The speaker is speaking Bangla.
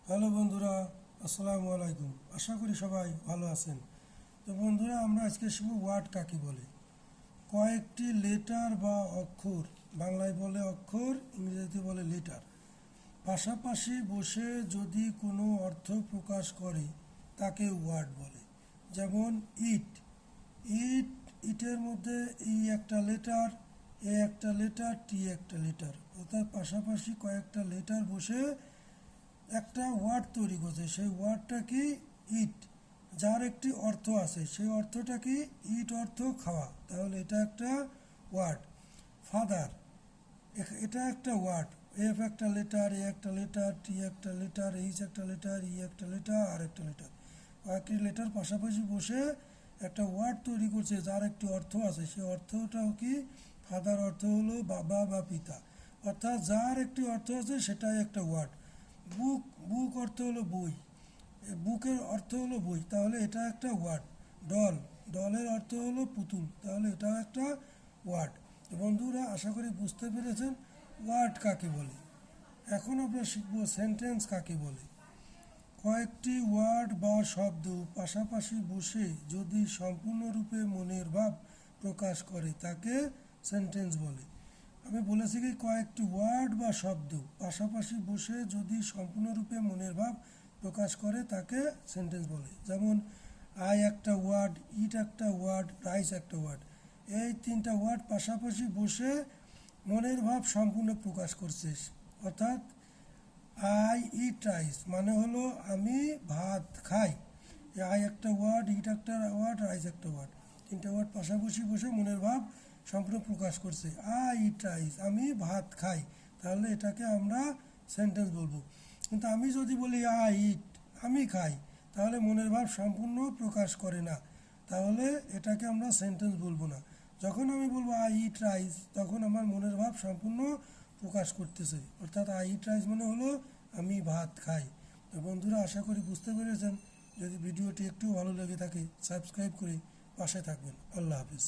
হ্যালো বন্ধুরা, আসসালামু আলাইকুম। আশা করি সবাই ভালো আছেন। তো বন্ধুরা, আমরা আজকে শিখব ওয়ার্ড কাকে বলে। কয়েকটি লেটার বা অক্ষর, বাংলায় বলে অক্ষর, ইংরেজিতে বলে লেটার, পাশাপাশি বসে যদি কোনো অর্থ প্রকাশ করে তাকে ওয়ার্ড বলে। যেমন ইট, ইট, ইটের মধ্যে ই একটা লেটার, এ একটা লেটার, টি একটা লেটার, অর্থাৎ পাশাপাশি কয়েকটা লেটার বসে একটা ওয়ার্ড তৈরি করছে। সেই ওয়ার্ডটা কি? ইট। যার একটি অর্থ আছে, সেই অর্থটা কি? ইট অর্থ খাওয়া, তাহলে এটা একটা ওয়ার্ড। ফাদার, এটা একটা ওয়ার্ড। এফ একটা লেটার, এ একটা লেটার, টি একটা লেটার, এইচ একটা লেটার, ই একটা লেটার, আর একটা লেটার। কয়েকটি লেটার পাশাপাশি বসে একটা ওয়ার্ড তৈরি করছে যার একটি অর্থ আছে। সেই অর্থটাও কি? ফাদার অর্থ হলো বাবা বা পিতা, অর্থাৎ যার একটি অর্থ আছে সেটাই একটা ওয়ার্ড। বুক, বুক অর্থ হলো বই, বুকের অর্থ হলো বই, তাহলে এটা একটা ওয়ার্ড। ডল, ডলের অর্থ হলো পুতুল, তাহলে এটাও একটা ওয়ার্ড। তো বন্ধুরা, আশা করি বুঝতে পেরেছেন ওয়ার্ড কাকে বলে। এখন আমরা শিখব সেন্টেন্স কাকে বলে। কয়েকটি ওয়ার্ড বা শব্দ পাশাপাশি বসে যদি সম্পূর্ণরূপে মনের ভাব প্রকাশ করে তাকে সেন্টেন্স বলে। আমি বলেছি কি, কয়েকটি ওয়ার্ড বা শব্দ পাশাপাশি বসে যদি সম্পূর্ণরূপে মনের ভাব প্রকাশ করে তাকে সেন্টেন্স বলে। যেমন আই একটা ওয়ার্ড, ইট একটা ওয়ার্ড, রাইস একটা ওয়ার্ড। এই তিনটা ওয়ার্ড পাশাপাশি বসে মনের ভাব সম্পূর্ণ প্রকাশ করছে। অর্থাৎ আই ইট রাইস মানে হলো আমি ভাত খাই। আই একটা ওয়ার্ড, ইট একটা ওয়ার্ড, রাইস একটা ওয়ার্ড, তিনটা ওয়ার্ড পাশাপাশি বসে মনের ভাব সম্পূর্ণ প্রকাশ করছে। আই ইট রাইস, আমি ভাত খাই, তাহলে এটাকে আমরা সেন্টেন্স বলবো। কিন্তু আমি যদি বলি আই ইট, আমি খাই, তাহলে মনের ভাব সম্পূর্ণ প্রকাশ করে না, তাহলে এটাকে আমরা সেন্টেন্স বলবো না। যখন আমি বলবো আই ইট রাইস, তখন আমার মনের ভাব সম্পূর্ণ প্রকাশ করতেছে, অর্থাৎ আই ইট রাইস মানে হলো আমি ভাত খাই। তো বন্ধুরা, আশা করি বুঝতে পেরেছেন। যদি ভিডিওটি একটু ভালো লেগে থাকে সাবস্ক্রাইব করে পাশে থাকবেন। আল্লাহ হাফিজ।